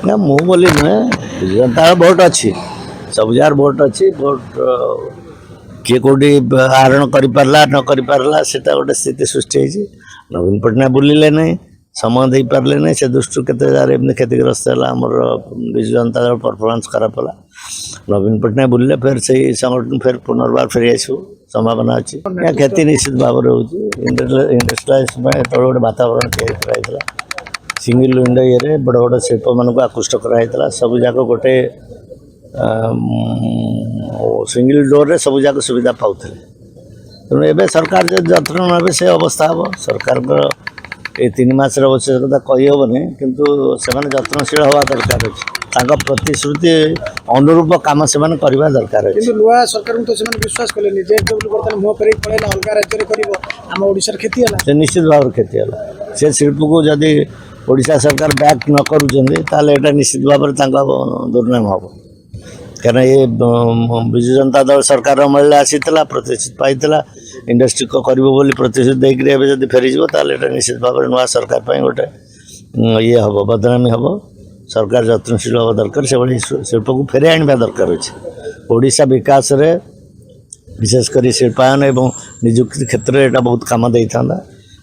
ना मु बोली नुहे जनता भोट अच्छी सब जार भोट अच्छी भोट किए कौटी आहरण करला न करला से गोटे स्थिति सृष्टि होती नवीन पट्टनायक बुलिले नहीं समय दे पारे नहीं से दृष्टि के एमती क्षतिग्रस्त है आमर विजु जनता दल परफॉर्मेंस खराब है नवीन पट्टनायक बुलिले फिर से संगठन फिर पुनर्बार फेरी आसू संभावना अच्छी क्षति निश्चित भाव में होंडस्ट्रियलाइज गोटे वातावरण तैयारी सिंगल विंडो ये बड़ बड़ शिल्प मान को आकृष्ट कराई सब जाक गोटे सिंगल डोर रे सब जाक सुविधा पाते तेणु एवं सरकार जो जत्न ने से अवस्था हम सरकार ये 3 मास आवश्यकता कहीहबनी किंतु से जत्नशील हवा दरकार अच्छे प्रतिश्रुति अनुरूप कम से करवा दरकार किंतु नुआ सरकार तो से विश्वास कले मुँह फेर पड़ेगा अलग राज्य कर ओडिशार क्षति है से निश्चित भाव क्षति है से शिल्प को जदि ओडिशा सरकार बैक न करुँचे निश्चित भाव में दुर्नाम हम कहीं ये विजु जनता दल सरकार अमल आसीला प्रतिश्रुति पाई इंडस्ट्री को कर प्रतिश्रुति देकर जब फेरीज निश्चित भाव में नुआ सरकार गोटे ये हम बदनामी हम सरकार जत्नशील हवा दरकार से भाई शिल्प को फेरी आने दरकार अच्छे ओडिशा विकास रे विशेषकर शिल्पायन एवं निजुक्ति क्षेत्र में यहाँ बहुत कम दे था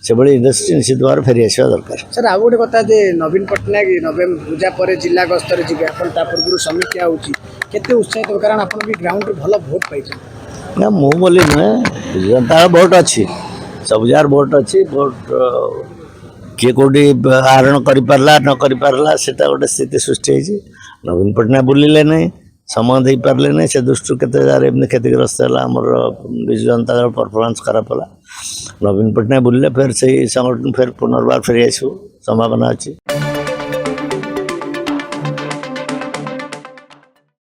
से भाई इंडस्ट्री निश्चित भाव में फेरी आसा दरकार सर आ गोटे कथा जे नवीन पट्टनायक नवेम्बर पूजा पर जिला गस्तर जी पूर्व समीक्षा होते उत्साहित कारण आप ग्राउंड भल भोट पाई ना मु बोली नुहे जनता भोट अच्छी सब जार भोट अच्छी भोट किए कौटी आहरण करला न करला से गोटे स्थिति सृष्टि होती नवीन पट्टनायक बुलिले नहीं समय दे पारे नहीं से दृष्टि के एमती क्षतिग्रस्त है आमर विजु जनता दल परफॉर्मेंस खराब है नवीन पट्टनायक बुलिले फिर से संगठन फिर पुनर्बार फेरी आसू संभावना अच्छी।